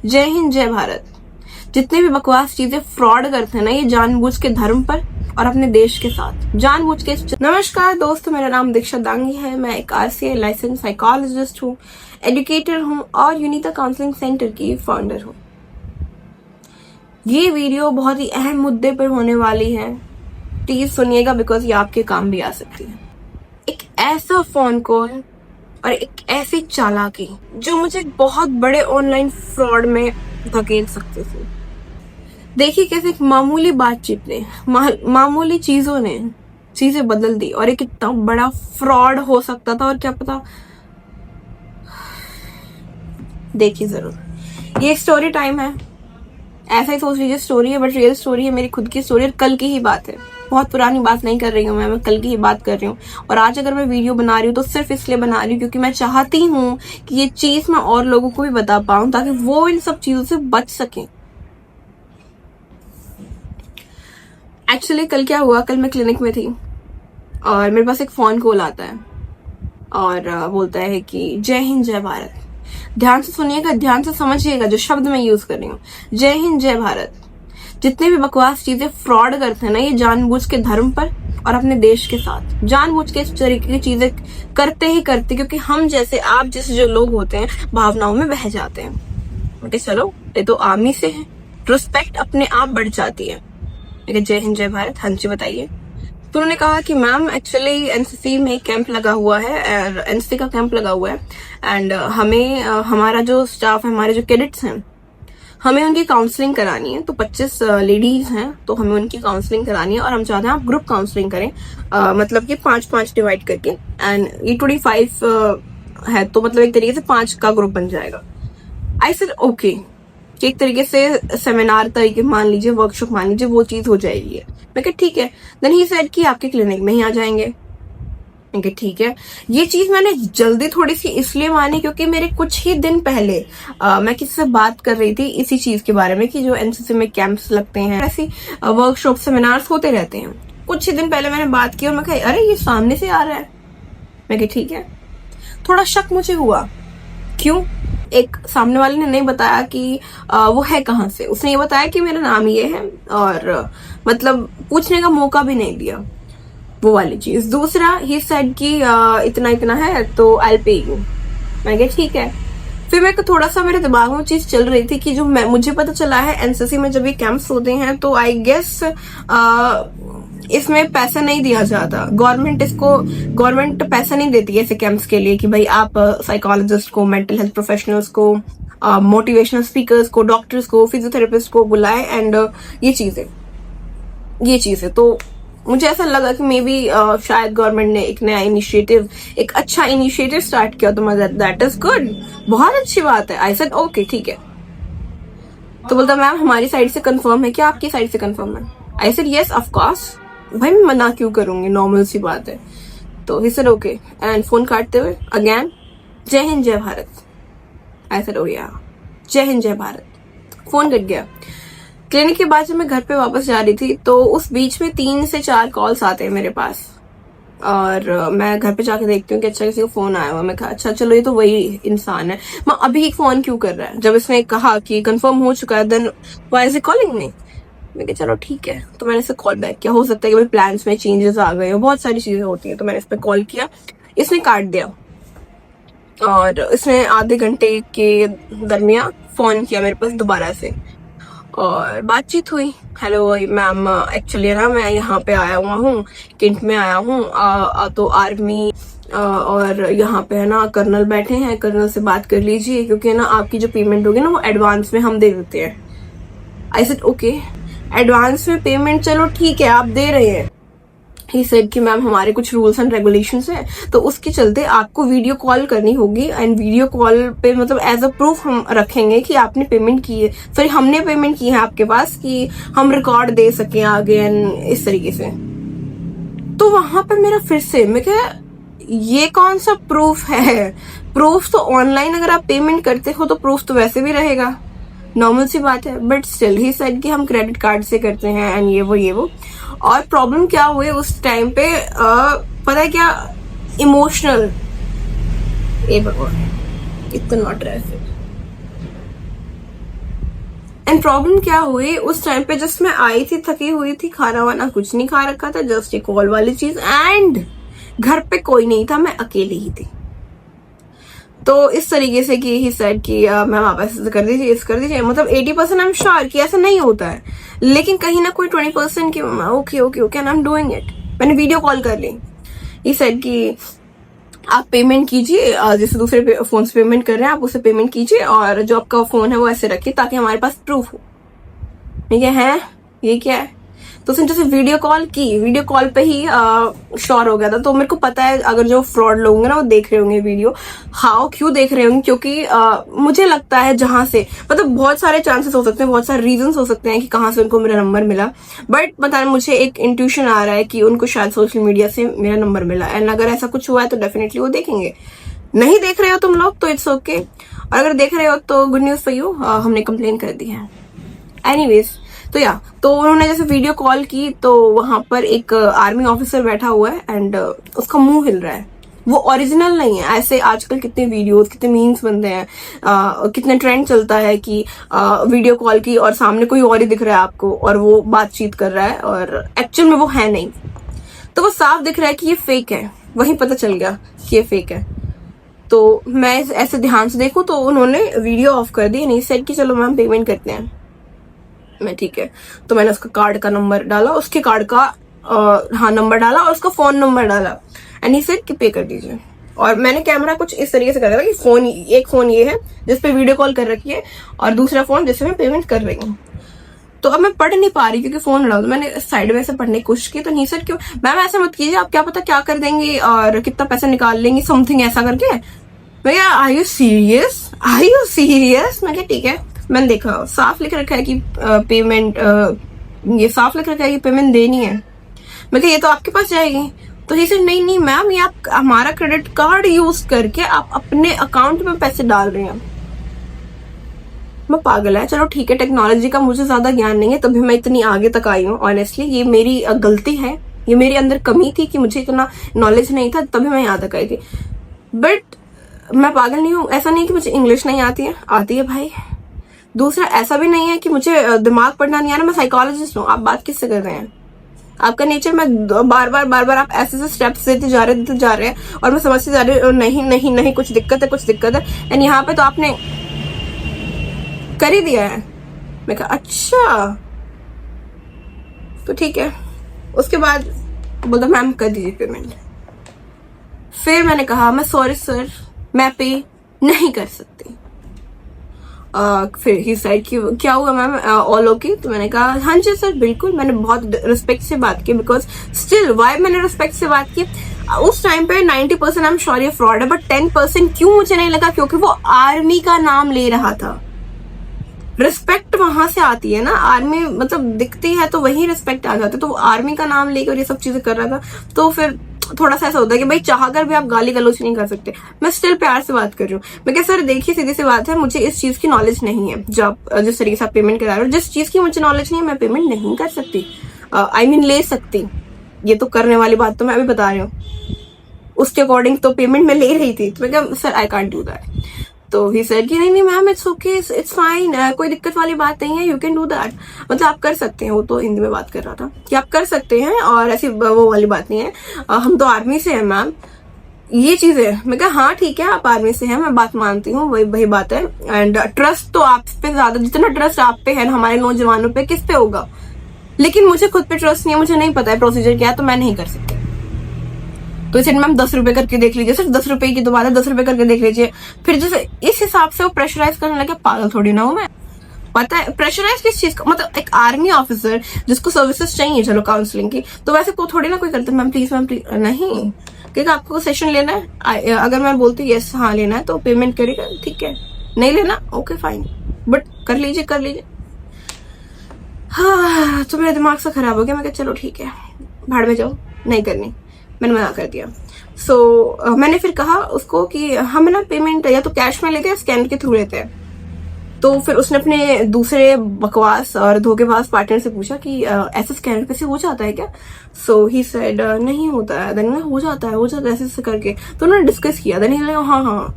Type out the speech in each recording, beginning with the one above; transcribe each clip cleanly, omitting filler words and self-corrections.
जय हिंद, जय भारत। जितने भी बकवास चीजें फ्रॉड करते हैं ना, ये जानबूझ के धर्म पर और अपने देश के साथ जानबूझ के। नमस्कार दोस्तों, मेरा नाम दीक्षा दांगी है। मैं एक RCA लाइसेंस साइकोलॉजिस्ट हूँ, एजुकेटर हूँ और यूनिता काउंसलिंग सेंटर की फाउंडर हूँ। ये वीडियो बहुत ही अहम मुद्दे पर होने वाली है, प्लीज सुनिएगा बिकॉज ये आपके काम भी आ सकती है। एक ऐसा फोन कॉल और एक ऐसी चालाकी जो मुझे बहुत बड़े ऑनलाइन फ्रॉड में धकेल सकते थे। देखिए कैसे एक मामूली बातचीत ने, मामूली चीजों ने चीजें बदल दी और एक इतना बड़ा फ्रॉड हो सकता था। और क्या पता, देखिए जरूर। ये स्टोरी टाइम है, ऐसा ही सोच लीजिए स्टोरी है, बट रियल स्टोरी है, मेरी खुद की स्टोरी। और कल की ही बात है, बहुत पुरानी बात नहीं कर रही हूँ मैं कल की ही बात कर रही हूँ। और आज अगर मैं वीडियो बना रही हूँ तो सिर्फ इसलिए बना रही हूँ क्योंकि मैं चाहती हूँ कि ये चीज मैं और लोगों को भी बता पाऊं ताकि वो इन सब चीजों से बच सकें। एक्चुअली कल क्या हुआ, कल मैं क्लिनिक में थी और मेरे पास एक फोन कॉल आता है और बोलता है कि जय हिंद, जय भारत। ध्यान से सुनिएगा, ध्यान से समझिएगा जो शब्द मैं यूज कर रही हूँ। जय हिंद, जय भारत। जितने भी बकवास चीजें फ्रॉड करते हैं ना, ये जानबूझ के धर्म पर और अपने देश के साथ जानबूझ के इस तरीके की चीजें करते ही करते, क्योंकि हम जैसे आप जैसे जो लोग होते हैं भावनाओं में बह जाते हैं। ओके चलो, ये तो आर्मी से है, रिस्पेक्ट अपने आप बढ़ जाती है। जय हिंद, जय भारत। हाँ जी बताइए। तो उन्होंने कहा कि मैम एक्चुअली NCC में कैंप लगा हुआ है, NCC का कैंप लगा हुआ है एंड हमें हमारा जो स्टाफ है, हमारे जो कैडेट्स हैं, हमें उनकी काउंसलिंग करानी है। तो 25 लेडीज हैं, तो हमें उनकी काउंसलिंग करानी है और हम चाहते हैं आप ग्रुप काउंसलिंग करें, मतलब कि 5-5 डिवाइड करके। एंड ये 25 है, तो मतलब एक तरीके से 5 का ग्रुप बन जाएगा। आई सेड ओके, कि एक तरीके से सेमिनार तरीके मान लीजिए, वर्कशॉप मान लीजिए, वो चीज हो जाएगी। मैं कहा ठीक है। देन ही सेड कि आपके क्लिनिक में ही आ जाएंगे। मैं कहा ठीक है। ये चीज मैंने जल्दी थोड़ी सी इसलिए मानी क्योंकि मेरे कुछ ही दिन पहले मैं किसी से बात कर रही थी इसी चीज के बारे में कि जो NCC में कैंप्स लगते हैं, ऐसी वर्कशॉप सेमिनार्स होते रहते हैं। कुछ ही दिन पहले मैंने बात की और मैं कहा अरे ये सामने से आ रहा है। मैं कहा ठीक है। थोड़ा शक मुझे हुआ, क्यों? एक सामने वाले ने नहीं बताया कि वो है कहाँ से, उसने ये बताया कि मेरा नाम ये है और मतलब पूछने का मौका भी नहीं दिया, वो वाली चीज। दूसरा ही सेड कि इतना इतना है तो आई पे यू। मैं कहा ठीक है। फिर मेरे को थोड़ा सा मेरे दिमाग में चीज चल रही थी कि जो मुझे पता चला है NCC में जब ये कैंप्स होते हैं तो आई गेस इसमें पैसा नहीं दिया जाता। गवर्नमेंट पैसा नहीं देती ऐसे कैंप्स के लिए कि भाई आप साइकोलॉजिस्ट को, मेंटल हेल्थ प्रोफेशनल्स को, मोटिवेशनल स्पीकर्स को, डॉक्टर्स को, फिजियोथेरेपिस्ट को बुलाए एंड ये चीजें तो मुझे ऐसा लगा कि मे बी शायद गवर्नमेंट ने एक नया इनिशिएटिव, एक अच्छा इनिशिएटिव स्टार्ट किया। तो मैं दैट इज गुड, बहुत अच्छी बात है। आई सेड ओके ठीक है। तो बोलता मैम हमारी साइड से कंफर्म है क्या, आपकी साइड से कंफर्म है? I said yes of course. भाई मैं मना क्यों करूंगी, नॉर्मल सी बात है। तो he said okay and phone काटते हुए अगेन जय हिंद, जय भारत। आई सेड ओ या, जय हिंद, जय भारत। फोन कट गया। क्लिनिक के बाद जब मैं घर पे वापस जा रही थी तो उस बीच में 3 से 4 कॉल्स आते हैं मेरे पास और मैं घर पे जाके देखती हूँ कि अच्छा किसी को फोन आया हुआ। मैं कहा अच्छा चलो ये तो वही इंसान है, मैं अभी फोन क्यों कर रहा है? जब इसने कहा कि कंफर्म हो चुका है then why is it calling me? मैं कहा चलो ठीक है। तो मैंने इसे कॉल बैक किया। हो सकता है कि भाई प्लान्स में चेंजेस आ गए हो, बहुत सारी चीजें होती हैं। तो मैंने इस पर कॉल किया, इसने काट दिया और इसने आधे घंटे के दरमियान फोन किया मेरे पास दोबारा से और बातचीत हुई। हेलो मैम, एक्चुअली ना मैं यहाँ पे आया हुआ हूँ, कैंट में आया हूँ, तो आर्मी और यहाँ पे है ना कर्नल बैठे हैं, कर्नल से बात कर लीजिए क्योंकि ना आपकी जो पेमेंट होगी ना वो एडवांस में हम दे देते हैं। आई सेड ओके, एडवांस में पेमेंट चलो ठीक है आप दे रहे हैं। ही सेड कि मैम हमारे कुछ रूल्स एंड रेगुलेशंस हैं तो उसके चलते आपको वीडियो कॉल करनी होगी एंड वीडियो कॉल पे मतलब एज अ प्रूफ हम रखेंगे कि आपने पेमेंट की है, सॉरी हमने पेमेंट की है आपके पास, कि हम रिकॉर्ड दे सके आगे एंड इस तरीके से। तो वहां पर मेरा फिर से मैं क्या, ये कौन सा प्रूफ है? प्रूफ तो ऑनलाइन अगर आप पेमेंट करते हो तो प्रूफ तो वैसे भी रहेगा, नॉर्मल सी बात है। बट स्टिल ही सेड कि हम क्रेडिट कार्ड से करते हैं एंड ये वो। और प्रॉब्लम क्या हुई उस टाइम पे, पता है क्या, इमोशनल। ए भगवान, इतना ट्रैफिक। एंड प्रॉब्लम क्या हुई उस टाइम पे, जस्ट मैं आई थी, थकी हुई थी, खाना वाना कुछ नहीं खा रखा था, जस्ट एक कॉल वाली चीज, एंड घर पे कोई नहीं था, मैं अकेली ही थी। तो इस तरीके से कि ही सेड कि मैम आप ऐसे कर दीजिए, इस कर दीजिए, मतलब 80% आई एम श्योर कि ऐसा नहीं होता है, लेकिन कहीं ना कोई 20% की okay okay okay and I am doing it. मैंने वीडियो कॉल कर ली, ही सेड कि आप पेमेंट कीजिए, जैसे दूसरे फोन से पेमेंट कर रहे हैं आप उसे पेमेंट कीजिए, और जो आपका फोन है वो ऐसे रखिए ताकि हमारे पास प्रूफ हो। ठीक है, ये क्या है? तो उसने जैसे वीडियो कॉल की, वीडियो कॉल पे ही श्योर हो गया था। तो मेरे को पता है अगर जो फ्रॉड लोग होंगे ना वो देख रहे होंगे वीडियो, हाउ क्यों देख रहे होंगे, क्योंकि मुझे लगता है जहां से, मतलब बहुत सारे चांसेस हो सकते हैं, बहुत सारे रीजंस हो सकते हैं कि कहाँ से उनको मेरा नंबर मिला, बट पता नहीं मुझे एक इंट्यूशन आ रहा है कि उनको शायद सोशल मीडिया से मेरा नंबर मिला। एंड अगर ऐसा कुछ हुआ है तो डेफिनेटली वो देखेंगे। नहीं देख रहे हो तुम लोग तो इट्स ओके, और अगर देख रहे हो तो गुड न्यूज फॉर यू, हमने कंप्लेन कर दी है। एनीवेज, तो उन्होंने जैसे वीडियो कॉल की तो वहां पर एक आर्मी ऑफिसर बैठा हुआ है एंड उसका मुंह हिल रहा है। वो ओरिजिनल नहीं है, ऐसे आजकल कितने वीडियोस, कितने मीम्स बनते हैं, कितने ट्रेंड चलता है कि वीडियो कॉल की और सामने कोई और ही दिख रहा है आपको और वो बातचीत कर रहा है और एक्चुअल में वो है नहीं। तो वो साफ दिख रहा है कि ये फेक है, वहीं पता चल गया कि ये फेक है। तो मैं ऐसे ध्यान से देखूं तो उन्होंने वीडियो ऑफ कर दी, नहीं सेड कि चलो मैम पेमेंट करते हैं। मैं ठीक है, तो मैंने उसका कार्ड का नंबर डाला, उसके कार्ड का नंबर डाला और उसका फोन नंबर डाला, एंड ही सेड कि पे कर दीजिए। और मैंने कैमरा कुछ इस तरीके से करा था कि एक फोन ये है जिसपे वीडियो कॉल कर रखी है और दूसरा फोन जिससे मैं पेमेंट कर रही हूँ। तो अब मैं पढ़ नहीं पा रही क्योंकि फोन लड़ा, तो मैंने साइड में से पढ़ने की कोशिश की। तो नहीं सर क्यों मैम ऐसा मत कीजिए, आप क्या पता क्या कर देंगे और कितना पैसा निकाल लेंगे, समथिंग ऐसा करके। भैया are you serious, are you serious? मैं क्या ठीक है। मैंने देखा साफ लिख रखा है कि पेमेंट, ये साफ लिख रखा है कि पेमेंट देनी है। मैं क्या ये तो आपके पास जाएगी। तो ये नहीं नहीं मैम, ये आप हमारा क्रेडिट कार्ड यूज करके आप अपने अकाउंट में पैसे डाल रहे हैं। मैं पागल है। चलो ठीक है, टेक्नोलॉजी का मुझे ज्यादा ज्ञान नहीं है तभी मैं इतनी आगे तक आई हूँ। ऑनेस्टली ये मेरी गलती है, ये मेरे अंदर कमी थी कि मुझे इतना नॉलेज नहीं था तभी मैं यहाँ तक आई थी। बट मैं पागल नहीं हूँ, ऐसा नहीं है कि मुझे इंग्लिश नहीं आती है, आती है भाई। दूसरा ऐसा भी नहीं है कि मुझे दिमाग पढ़ना नहीं आ रहा, मैं साइकोलॉजिस्ट हूँ। आप बात किससे कर रहे हैं? आपका नेचर में बार बार आप ऐसे स्टेप्स देते जा रहे हैं और मैं समझते जा रही हूँ नहीं नहीं नहीं कुछ दिक्कत है। एंड यहाँ पे तो आपने कर ही दिया है। मैं कहा अच्छा तो ठीक है। उसके बाद बोलता मैम कर दीजिए पेमेंट। फिर मैंने कहा मैं सॉरी सर, मैं पे नहीं कर सकती। फिर ही साइड की क्या हुआ मैम, ऑल ओके? तो मैंने कहा हाँ जी सर बिल्कुल। मैंने बहुत रिस्पेक्ट से बात की, बिकॉज स्टिल वाई मैंने रिस्पेक्ट से बात की, उस टाइम पे 90% आई एम श्योर ये फ्रॉड है, बट 10% क्यों मुझे नहीं लगा, क्योंकि वो आर्मी का नाम ले रहा था। रिस्पेक्ट वहां से आती है ना, आर्मी मतलब दिखती है तो वही रिस्पेक्ट आ जाती है। तो वो आर्मी का नाम लेकर ये सब चीजें कर रहा था, तो फिर थोड़ा सा ऐसा होता है कि भाई चाहकर भी आप गाली गलौज नहीं कर सकते। मैं स्टिल प्यार से बात कर रही हूँ। मैं क्या सर देखिए सीधी सी बात है, मुझे इस चीज की नॉलेज नहीं है, जब जिस तरीके से आप पेमेंट करा रहे हो, जिस चीज की मुझे नॉलेज नहीं है मैं पेमेंट नहीं कर सकती। आई मीन ले सकती, ये तो करने वाली बात तो मैं अभी बता रही हूँ, उसके अकॉर्डिंग तो पेमेंट मैं ले रही थी। तो मैं क्या sir I can't do that. तो ही सेड कि नहीं ma'am it's okay, it's fine, कोई दिक्कत वाली बात नहीं है, यू कैन डू दैट। मतलब आप कर सकते हैं, वो तो हिंदी में बात कर रहा था कि आप कर सकते हैं और ऐसी वो वाली बात नहीं है, हम तो आर्मी से हैं मैम, ये चीज है। मैं कहा हाँ ठीक है आप आर्मी से हैं, मैं बात मानती हूँ, वही बात है। एंड ट्रस्ट तो आप पे ज्यादा, जितना ट्रस्ट आप पे है हमारे नौजवानों पे, किस पे होगा, लेकिन मुझे खुद पे ट्रस्ट नहीं है, मुझे नहीं पता है प्रोसीजर क्या है, तो मैं नहीं कर सकती। तो इसे मैम 10 रुपए करके देख लीजिए, सिर्फ 10 रुपए की तो बात है, 10 रुपए करके देख लीजिए। फिर जैसे इस हिसाब से वो प्रेशराइज करने लगे, पागल थोड़ी ना हूं मैं। पता है प्रेशराइज किस चीज का, मतलब एक आर्मी ऑफिसर जिसको सर्विसेज चाहिए चलो काउंसलिंग की, तो वैसे को थोड़ी ना कोई करता मैम प्लीज नहीं, क्योंकि आपको सेशन लेना है, अगर मैं बोलती यस हाँ लेना है तो पेमेंट करेगा, ठीक है, नहीं लेना ओके फाइन, बट कर लीजिए। हाँ तो मेरा दिमाग सा खराब हो गया। मैं कहा चलो ठीक है भाड़ में जाओ, नहीं करनी, मैंने मना कर दिया। सो मैंने फिर कहा उसको कि हम ना पेमेंट या तो कैश में लेते हैं, स्कैनर के थ्रू लेते हैं। तो फिर उसने अपने दूसरे बकवास और धोखेबाज पार्टनर से पूछा कि ऐसा स्कैनर पे से हो जाता है क्या? सो ही सेड नहीं होता है। देन हो जाता है ऐसे करके। तो उन्होंने डिस्कस किया, देन हाँ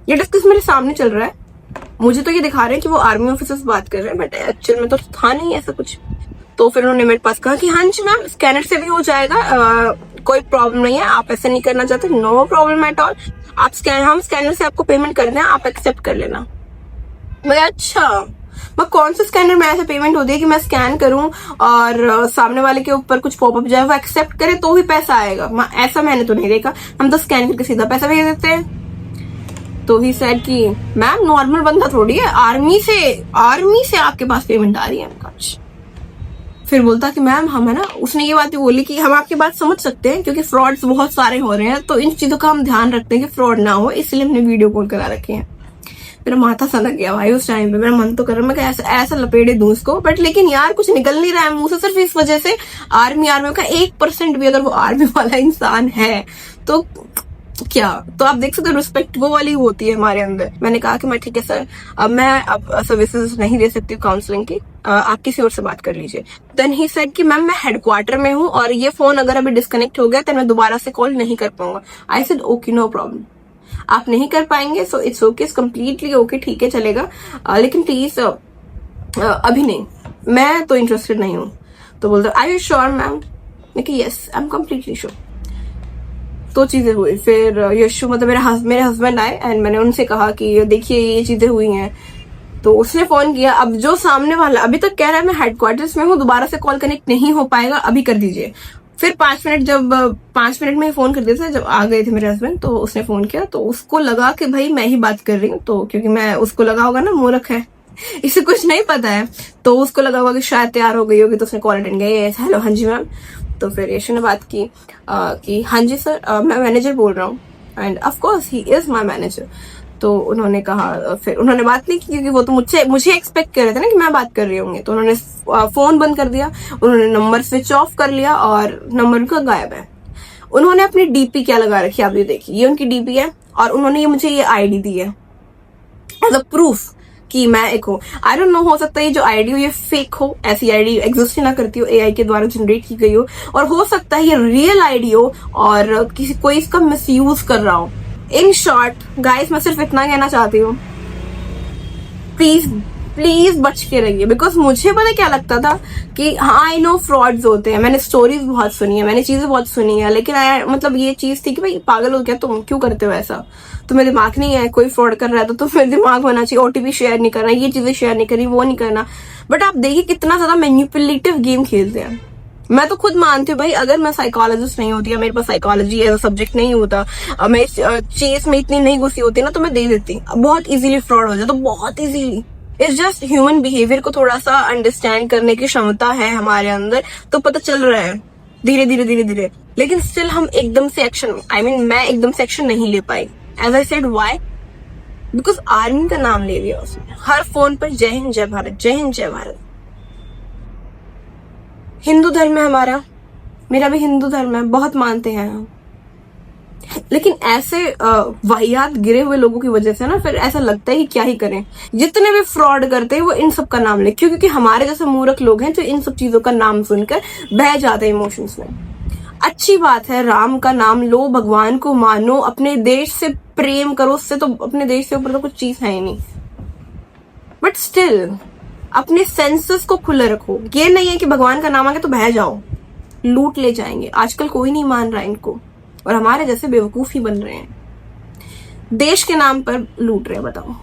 ये डिस्कस मेरे सामने चल रहा है, मुझे तो ये दिखा रहे हैं कि वो आर्मी ऑफिसर से बात कर रहे हैं, बट एक्चुअल में तो था नहीं ऐसा कुछ। तो फिर उन्होंने मेरे पास कहा कि हाँ जी मैम, स्कैनर से भी हो जाएगा, कोई प्रॉब्लम नहीं है, आप ऐसे नहीं करना चाहते, नो प्रॉब्लम एट ऑल, आप हम स्कैनर से आपको पेमेंट कर दें, आप एक्सेप्ट कर लेना। मैं अच्छा, मैं कौन सा स्कैनर में ऐसा पेमेंट होती है कि मैं स्कैन करूं और सामने वाले के ऊपर कुछ पॉपअप जाए, वो एक्सेप्ट करे तो ही पैसा आएगा? ऐसा मैंने तो नहीं देखा, हम तो स्कैन करके सीधा पैसा भेज देते हैं। तो ही सेड कि मैम नॉर्मल बंदा थोड़ी है, आर्मी से आपके पास पेमेंट आ रही है। फिर बोलता कि मैम हम है ना, उसने ये बात भी बोली कि हम आपकी बात समझ सकते हैं क्योंकि फ्रॉड्स बहुत सारे हो रहे हैं, तो इन चीजों का हम ध्यान रखते हैं कि फ्रॉड ना हो, इसलिए हमने वीडियो कॉल करा रखे हैं। मेरा माथा सनक गया भाई उस टाइम पे, मेरा मन तो कर रहा मैं ऐसा लपेटे दूं उसको, बट लेकिन यार कुछ निकल नहीं रहा है मुंह से, सिर्फ इस वजह से आर्मी का 1% भी अगर वो आर्मी वाला इंसान है तो क्या, तो आप देख सकते हो रिस्पेक्ट वो वाली होती है हमारे अंदर। मैंने कहा कि मैं ठीक है सर, अब मैं अब सर्विसेज नहीं दे सकती काउंसलिंग की, आप किसी और से बात कर लीजिए। देन ही सेड कि मैम मैं हेडक्वार्टर में हूँ और ये फोन अगर अभी डिस्कनेक्ट हो गया तो मैं दोबारा से कॉल नहीं कर पाऊंगा। I said okay no problem, आप नहीं कर पाएंगे so it's okay, completely okay, ठीक है चलेगा, लेकिन प्लीज अभी नहीं, मैं तो इंटरेस्टेड नहीं हूँ। तो बोलते आर यू श्योर मैम? मैं yes I am completely sure. तो चीजें हुई, फिर यशु मतलब मेरे हस्बैंड आए एंड मैंने उनसे कहा कि देखिए ये चीजें हुई हैं। तो उसने फोन किया, अब जो सामने वाला अभी तक कह रहा है मैं हेडक्वार्टर्स में हूँ, दोबारा से कॉल कनेक्ट नहीं हो पाएगा, अभी कर दीजिए। फिर 5 मिनट में फोन कर दिया था, जब आ गए थे मेरे हस्बैंड तो उसने फोन किया, तो उसको लगा कि भाई मैं ही बात कर रही हूँ, तो क्योंकि मैं, उसको लगा होगा ना मूर्ख है, इसे कुछ नहीं पता है, तो उसको लगा होगा कि शायद तैयार हो गई होगी, तो उसने कॉल अटेंड किया, हेलो हाँ जी मैम। तो फिर यशु ने बात की कि हाँ जी सर, मैं मैनेजर बोल रहा हूँ, end of course he is my manager. तो उन्होंने कहा, फिर उन्होंने बात नहीं की क्योंकि वो तो मुझे एक्सपेक्ट कर रहे थे ना कि मैं बात कर रही होंगी, तो उन्होंने फोन बंद कर दिया, उन्होंने नंबर स्विच ऑफ कर लिया और नंबर उनका गायब है। उन्होंने अपनी डीपी क्या लगा रखी है आप ये देखिए, ये उनकी डीपी है और उन्होंने ये मुझे ये आईडी दी है एज अ प्रूफ कि मैं एक हूँ। आई डोंट नो, हो सकता है ये जो आईडी हो ये फेक हो, ऐसी आईडी एग्जिस्ट ही ना करती हो, एआई के द्वारा जनरेट की गई हो, और हो सकता है ये रियल आईडी हो और कोई इसका मिसयूज कर रहा हो। इन शॉर्ट गाइस, मैं सिर्फ इतना कहना चाहती हूँ, प्लीज बच के रहिए, बिकॉज मुझे पता क्या लगता था कि हाँ आई नो फ्रॉड्स होते हैं, मैंने स्टोरीज बहुत सुनी है, मैंने चीजें बहुत सुनी है, लेकिन मतलब ये चीज थी कि भाई पागल हो गया तुम, क्यों करते हो ऐसा, तुम्हें दिमाग नहीं है, कोई फ्रॉड कर रहा है तो तुम्हें दिमाग होना चाहिए, ओटीपी शेयर नहीं करना, ये चीजें शेयर नहीं करनी, वो नहीं करना। बट आप देखिए कितना ज्यादा मैनिपुलेटिव गेम खेलते हैं। मैं तो खुद मानती हूँ भाई, अगर मैं साइकोलॉजिस्ट नहीं होती या मेरे पास साइकोलॉजी एज अ सब्जेक्ट नहीं होता, मैं इस चीज में इतनी नहीं घुसी होती ना, तो मैं दे देती, बहुत इजीली फ्रॉड हो जाता, बहुत easily. It's just human behaviour को थोड़ा सा अंडरस्टैंड करने की क्षमता है हमारे अंदर, तो पता चल रहा है धीरे धीरे, लेकिन स्टिल हम एकदम से एक्शन, मैं एकदम से एक्शन नहीं ले पाई। As I said why, because army का नाम ले लिया उसने, हर फोन पर जय हिंद जय भारत, जय हिंद जय भारत। हिंदू धर्म है हमारा, मेरा भी हिंदू धर्म है, बहुत मानते हैं हम, लेकिन ऐसे वाहियात गिरे हुए लोगों की वजह से ना फिर ऐसा लगता है कि क्या ही करें। जितने भी फ्रॉड करते हैं वो इन सब का नाम ले, क्योंकि हमारे जैसे मूर्ख लोग हैं जो इन सब चीजों का नाम सुनकर बह जाते हैं इमोशंस में। अच्छी बात है, राम का नाम लो, भगवान को मानो, अपने देश से प्रेम करो, उससे तो अपने देश से ऊपर तो कुछ चीज है ही नहीं, बट स्टिल अपने सेंसेस को खुले रखो। ये नहीं है कि भगवान का नाम आ गया तो बह जाओ, लूट ले जाएंगे। आजकल कोई नहीं मान रहा इनको, और हमारे जैसे बेवकूफ ही बन रहे हैं, देश के नाम पर लूट रहे हैं। बताओ,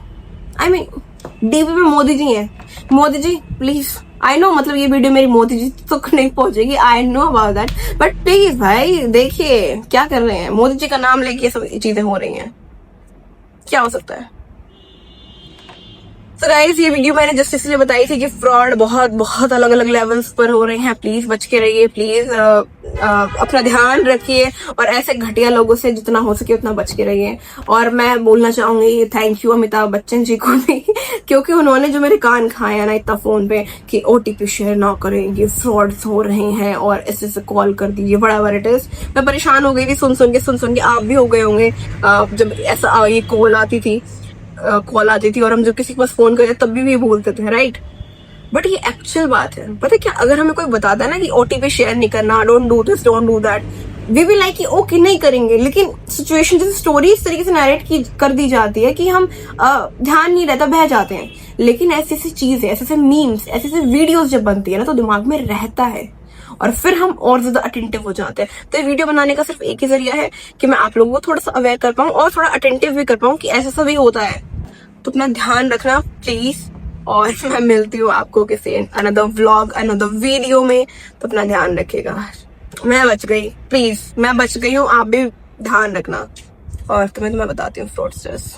डीपी में मोदी जी हैं, Modi ji please, I know मतलब ये वीडियो मेरी मोदी जी तक नहीं पहुंचेगी, I know about that, but please भाई देखिए क्या कर रहे हैं, मोदी जी का नाम लेके सब चीजें हो रही हैं, क्या हो सकता है। तो गाइस, ये वीडियो मैंने जस्ट इसलिए बताई थी कि फ्रॉड बहुत अलग अलग लेवल्स पर हो रहे हैं। प्लीज बच के रहिए, प्लीज अपना ध्यान रखिए और ऐसे घटिया लोगों से जितना हो सके उतना बच के रहिए। और मैं बोलना चाहूंगी थैंक यू अमिताभ बच्चन जी को भी क्योंकि उन्होंने जो मेरे कान खाए ना इतना फोन पे कि ओटीपी शेयर ना करें, ये फ्रॉड्स हो रहे हैं और ऐसे कॉल कर दीजिए, बड़ा इट इज। मैं परेशान हो गई थी सुन सुन के, आप भी हो गए होंगे जब ऐसा ये कॉल आती थी और हम जब किसी के पास फोन करते तब भी बोलते थे, राइट। बट ये एक्चुअल बात है, पता है क्या, अगर हमें कोई बताता है ना कि ओटीपी शेयर नहीं करना, don't do this don't do that, we will like कि ओके नहीं करेंगे, लेकिन सिचुएशन जैसे स्टोरी इस तरीके से नरेट की कर दी जाती है कि हम ध्यान नहीं रहता, बह जाते हैं। लेकिन ऐसी ऐसी चीज है, ऐसे ऐसे मीम्स, ऐसे ऐसे वीडियोस जब बनती है ना तो दिमाग में रहता है और फिर हम और ज्यादा अटेंटिव हो जाते हैं। तो ये वीडियो बनाने का सिर्फ एक ही जरिया है कि मैं आप लोगों को थोड़ा सा अवेयर कर पाऊं और थोड़ा अटेंटिव भी कर पाऊं कि ऐसा सब भी होता है। तो अपना ध्यान रखना प्लीज, और मैं मिलती हूँ आपको किसी अनदर व्लॉग, अनदर वीडियो में। तो अपना ध्यान रखिएगा। मैं बच गई, प्लीज मैं बच गई हूँ, आप भी ध्यान रखना। और तुम्हें तो मैं बताती हूँ फ्रॉडस्टर्स।